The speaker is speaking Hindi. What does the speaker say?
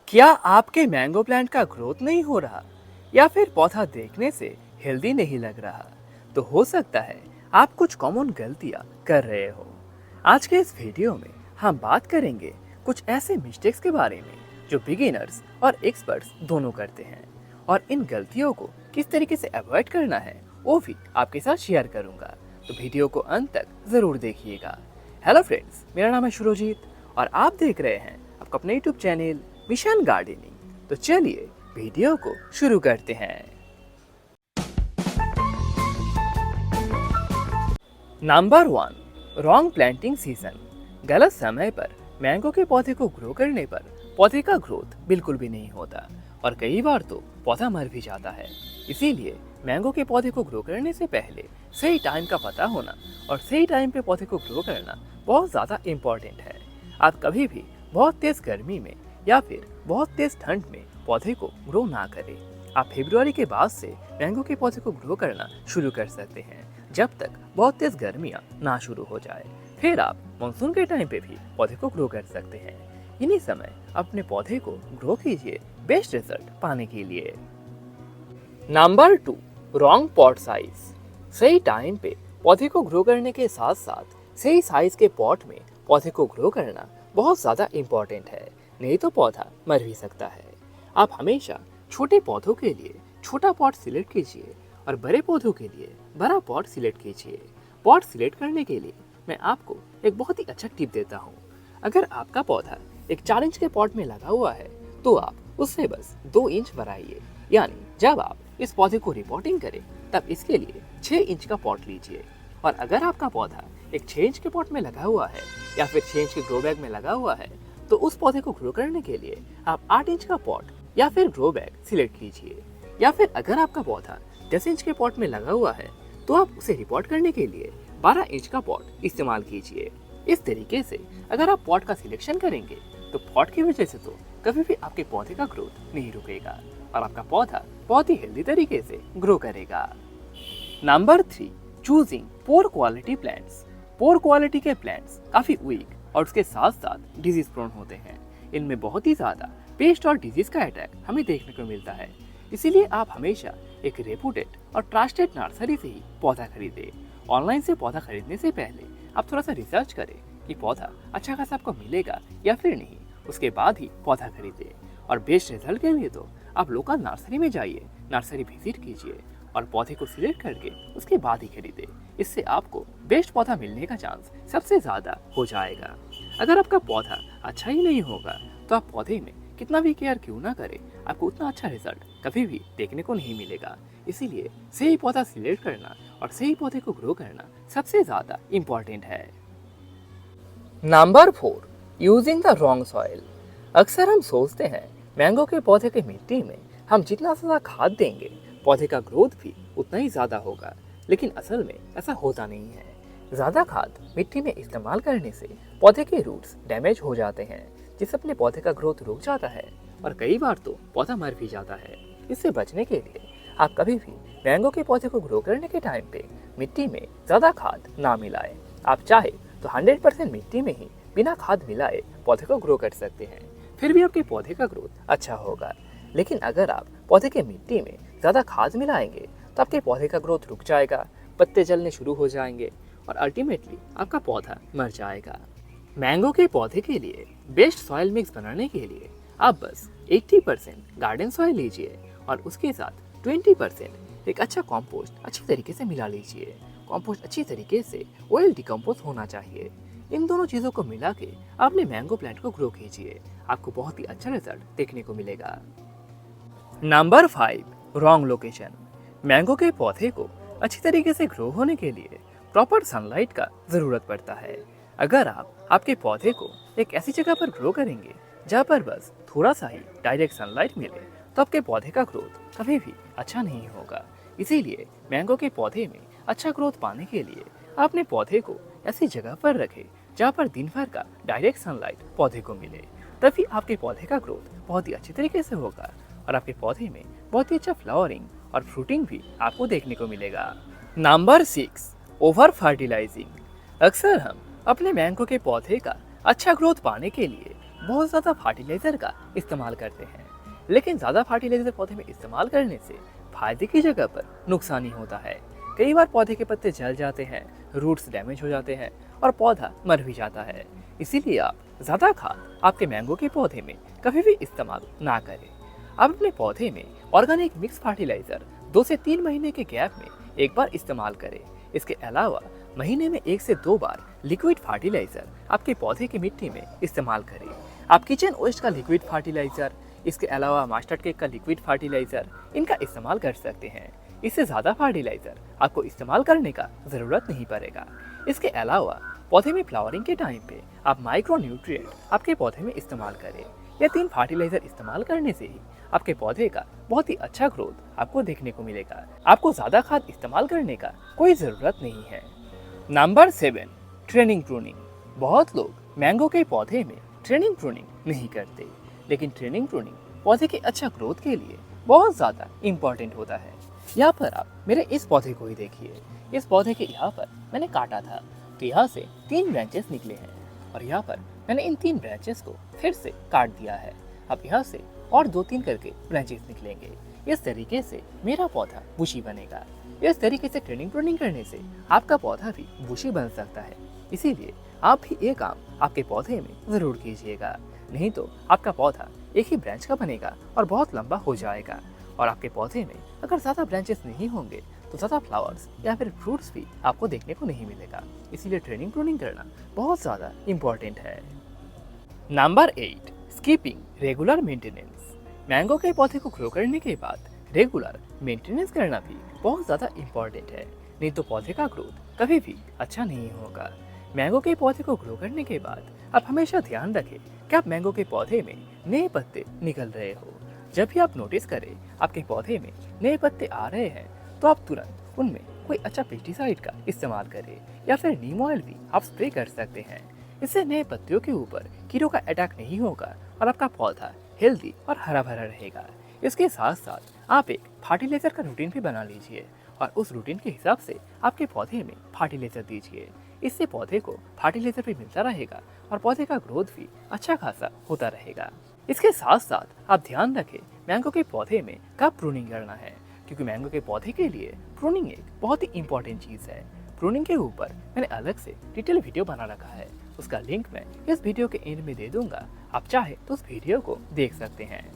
क्या आपके मैंगो प्लांट का ग्रोथ नहीं हो रहा या फिर पौधा देखने से हेल्दी नहीं लग रहा? तो हो सकता है आप कुछ कॉमन गलतियां कर रहे हो। आज के इस वीडियो में हम बात करेंगे कुछ ऐसे मिस्टेक्स के बारे में जो बिगिनर्स और एक्सपर्ट्स दोनों करते हैं, और इन गलतियों को किस तरीके से अवॉइड करना है वो भी आपके साथ शेयर करूंगा। तो वीडियो को अंत तक जरूर देखिएगा। हेलो फ्रेंड्स, मेरा नाम है शुरोजीत और आप देख रहे हैं आपका अपना यूट्यूब चैनल मिशन गार्डनिंग। तो चलिए वीडियो को शुरू करते हैं। Number 1, wrong planting season. गलत समय पर मैंगो के पौधे को ग्रो करने पर पौधे का ग्रोथ बिल्कुल भी नहीं होता और कई बार तो पौधा मर भी जाता है। इसीलिए मैंगो के पौधे को ग्रो करने से पहले सही टाइम का पता होना और सही टाइम पे पौधे को ग्रो करना बहुत ज़्यादा इम्पोर्टेंट है। आप कभी भी बहुत तेज़ गर्मी में या फिर बहुत तेज़ ठंड में पौधे को ग्रो ना करें। आप फरवरी के बाद से मैंगो के पौधे को ग्रो करना शुरू कर सकते हैं, जब तक बहुत तेज़ गर्मियाँ ना शुरू हो जाए। फिर आप मानसून के टाइम पे भी पौधे को ग्रो कर सकते हैं। इन्हीं समय अपने पौधे को ग्रो कीजिए बेस्ट रिजल्ट पाने के लिए। Number 2, wrong pot size. सही टाइम पे पौधे को ग्रो करने के साथ साथ सही साइज के पॉट में पौधे को ग्रो करना बहुत ज़्यादा इम्पोर्टेंट है, नहीं तो पौधा मर भी सकता है। आप हमेशा छोटे पौधों के लिए छोटा पॉट सिलेक्ट कीजिए और बड़े पौधों के लिए बड़ा पॉट सिलेक्ट कीजिए। पॉट सिलेक्ट करने के लिए मैं आपको एक बहुत ही अच्छा टिप देता हूँ। अगर आपका पौधा एक 4 इंच के पॉट में लगा हुआ है तो आप उससे बस 2 इंच बढ़ाइए, यानी जब आप इस पौधे को रिपोर्टिंग करें तब इसके लिए 6 इंच का पॉट लीजिए। और अगर आपका पौधा एक 6 इंच के पॉट में लगा हुआ है या फिर 6 इंच के ग्रो बैग में लगा हुआ है तो उस पौधे को ग्रो करने के लिए आप 8 इंच का पॉट या फिर ग्रो बैग सिलेक्ट कीजिए। या फिर अगर आपका पौधा 10 इंच के पॉट में लगा हुआ है तो आप उसे रिपोर्ट करने के लिए 12 इंच का पॉट इस्तेमाल कीजिए। इस तरीके से अगर आप पॉट का सिलेक्शन करेंगे तो पॉट की वजह से तो कभी भी आपके पौधे का ग्रोथ नहीं रुकेगा और आपका पौधा बहुत ही हेल्दी तरीके से ग्रो करेगा। नंबर 3, चूजिंग पोर क्वालिटी प्लांट्स। पोर क्वालिटी के प्लांट्स काफी वीक और उसके साथ साथ डिजीज प्रोन होते हैं। इनमें बहुत ही ज्यादा पेस्ट और डिजीज का अटैक हमें देखने को मिलता है। इसीलिए आप हमेशा एक रेपुटेड और ट्रस्टेड नर्सरी से ही पौधा खरीदें। ऑनलाइन से पौधा खरीदने से पहले आप थोड़ा सा रिसर्च करें कि पौधा अच्छा खासा आपको मिलेगा या फिर नहीं, उसके बाद ही पौधा खरीदें। और बेस्ट रिजल्ट के लिए तो आप लोकल नर्सरी में जाइए, नर्सरी विजिट कीजिए और पौधे को सिलेक्ट करके उसके बाद ही खरीदे। इससे आपको बेस्ट पौधा मिलने का चांस सबसे ज़्यादा हो जाएगा। अगर आपका पौधा अच्छा ही नहीं होगा तो आप पौधे में कितना भी केयर क्यों ना करें, आपको उतना अच्छा रिजल्ट कभी भी देखने को नहीं मिलेगा। इसीलिए सही पौधा सिलेक्ट करना और सही पौधे को ग्रो करना सबसे ज़्यादा इम्पॉर्टेंट है। Number 4, using the wrong soil. अक्सर हम सोचते हैं मैंगो के पौधे की मिट्टी में हम जितना ज़्यादा खाद देंगे पौधे का ग्रोथ भी उतना ही ज़्यादा होगा, लेकिन असल में ऐसा होता नहीं है। ज़्यादा खाद मिट्टी में इस्तेमाल करने से पौधे के रूट्स डैमेज हो जाते हैं, जिससे अपने पौधे का ग्रोथ रुक जाता है और कई बार तो पौधा मर भी जाता है। इससे बचने के लिए आप कभी भी मैंगो के पौधे को ग्रो करने के टाइम पे मिट्टी में ज़्यादा खाद ना मिलाएं। आप चाहे तो 100% मिट्टी में ही बिना खाद मिलाए पौधे को ग्रो कर सकते हैं, फिर भी आपके पौधे का ग्रोथ अच्छा होगा। लेकिन अगर आप पौधे के मिट्टी में ज़्यादा खाद मिलाएंगे तो आपके पौधे का ग्रोथ रुक जाएगा, पत्ते जलने शुरू हो जाएंगे और अल्टीमेटली आपका पौधा मर जाएगा। मैंगो के पौधे के लिए बेस्ट सॉइल मिक्स बनाने के लिए आप बस 80% गार्डन सॉइल लीजिए और उसके साथ 20% एक अच्छा कॉम्पोस्ट अच्छी तरीके से मिला लीजिए। कॉम्पोस्ट अच्छी तरीके से ऑयल डिकम्पोज होना चाहिए। इन दोनों चीज़ों को मिला के अपने मैंगो प्लांट को ग्रो कीजिए, आपको बहुत ही अच्छा रिजल्ट देखने को मिलेगा। Number 5, wrong location. मैंगो के पौधे को अच्छी तरीके से ग्रो होने के लिए प्रॉपर सनलाइट का ज़रूरत पड़ता है। अगर आप आपके पौधे को एक ऐसी जगह पर ग्रो करेंगे जहाँ पर बस थोड़ा सा ही डायरेक्ट सनलाइट मिले तो आपके पौधे का ग्रोथ कभी भी अच्छा नहीं होगा। इसीलिए मैंगो के पौधे में अच्छा ग्रोथ पाने के लिए अपने पौधे को ऐसी जगह पर रखें जहाँ पर दिन भर का डायरेक्ट सनलाइट पौधे को मिले, तभी आपके पौधे का ग्रोथ बहुत ही अच्छी तरीके से होगा और आपके पौधे में बहुत ही अच्छा फ्लावरिंग और फ्रूटिंग भी आपको देखने को मिलेगा। Number 6, over fertilising. अक्सर हम अपने मैंगो के पौधे का अच्छा ग्रोथ पाने के लिए बहुत ज़्यादा फर्टिलाइज़र का इस्तेमाल करते हैं, लेकिन ज़्यादा फर्टिलाइज़र पौधे में इस्तेमाल करने से फायदे की जगह पर नुकसान ही होता है। कई बार पौधे के पत्ते जल जाते हैं, रूट्स डैमेज हो जाते हैं और पौधा मर भी जाता है। इसीलिए आप ज़्यादा खाद आपके मैंगो के पौधे में कभी भी इस्तेमाल ना करें। आप अपने पौधे में ऑर्गेनिक मिक्स फर्टिलाइज़र 2 से 3 महीने के गैप में एक बार इस्तेमाल करें। इसके अलावा महीने में 1 से 2 बार लिक्विड फर्टिलाइज़र आपके पौधे की मिट्टी में इस्तेमाल करें। आप किचन वेस्ट का लिक्विड फर्टिलाइज़र, इसके अलावा मस्टर्ड केक का लिक्विड फर्टिलाइज़र, इनका इस्तेमाल कर सकते हैं। इससे ज़्यादा फर्टिलाइज़र आपको इस्तेमाल करने का ज़रूरत नहीं पड़ेगा। इसके अलावा पौधे में फ्लावरिंग के टाइम पे आप माइक्रो न्यूट्रिएंट आपके पौधे में इस्तेमाल करें। ये 3 फर्टिलाइज़र इस्तेमाल करने से ही आपके पौधे का बहुत ही अच्छा ग्रोथ आपको देखने को मिलेगा। आपको ज़्यादा खाद इस्तेमाल करने का कोई ज़रूरत नहीं है। Number 7, training pruning. बहुत लोग मैंगो के पौधे में ट्रेनिंग प्रूनिंग नहीं करते, लेकिन ट्रेनिंग प्रूनिंग पौधे के अच्छा ग्रोथ के लिए बहुत ज़्यादा इम्पोर्टेंट होता है। यहाँ पर आप मेरे इस पौधे को ही देखिए। इस पौधे के यहाँ पर मैंने काटा था तो यहाँ से 3 ब्रांचेस निकले हैं और यहाँ पर मैंने इन 3 ब्रांचेस को फिर से काट दिया है। अब यहाँ से और 2-3 करके ब्रांचेस निकलेंगे। इस तरीके से मेरा पौधा बुशी बनेगा। इस तरीके से ट्रेनिंग प्रूनिंग करने से आपका पौधा भी बुशी बन सकता है। इसीलिए आप भी ये काम आपके पौधे में ज़रूर कीजिएगा, नहीं तो आपका पौधा एक ही ब्रांच का बनेगा और बहुत लंबा हो जाएगा। और आपके पौधे में अगर ज़्यादा ब्रांचेस नहीं होंगे तो ज़्यादा फ्लावर्स या फिर फ्रूट्स भी आपको देखने को नहीं मिलेगा। इसीलिए ट्रेनिंग प्रूनिंग करना बहुत ज़्यादा इम्पोर्टेंट है। Number 8, skipping regular maintenance. Mango के पौधे को ग्रो करने के बाद रेगुलर मेंटेनेंस करना भी बहुत ज़्यादा इम्पोर्टेंट है, नहीं तो पौधे का ग्रोथ कभी भी अच्छा नहीं होगा। मैंगो के पौधे को ग्रो करने के बाद आप हमेशा ध्यान रखें कि आप मैंगो के पौधे में नए पत्ते निकल रहे हो। जब भी आप नोटिस करें आपके पौधे में नए पत्ते आ रहे हैं तो आप तुरंत उनमें कोई अच्छा पेस्टिसाइड का इस्तेमाल करें या फिर नीम ऑयल भी आप स्प्रे कर सकते हैं। इससे नए पत्तियों के ऊपर कीड़ों का अटैक नहीं होगा और आपका पौधा हेल्दी और हरा भरा रहेगा। इसके साथ साथ आप एक फर्टिलाइजर का रूटीन भी बना लीजिए और उस रूटीन के हिसाब से आपके पौधे में फर्टिलाइजर दीजिए। इससे पौधे को फर्टिलाइजर भी मिलता रहेगा और पौधे का ग्रोथ भी अच्छा खासा होता रहेगा। इसके साथ साथ आप ध्यान रखें मैंगो के पौधे में कब प्रूनिंग करना है, क्योंकि मैंगो के पौधे के लिए प्रूनिंग एक बहुत ही इंपॉर्टेंट चीज़ है। प्रूनिंग के ऊपर मैंने अलग से डिटेल वीडियो बना रखा है, उसका लिंक मैं इस वीडियो के एंड में दे दूंगा। आप चाहे तो उस वीडियो को देख सकते हैं।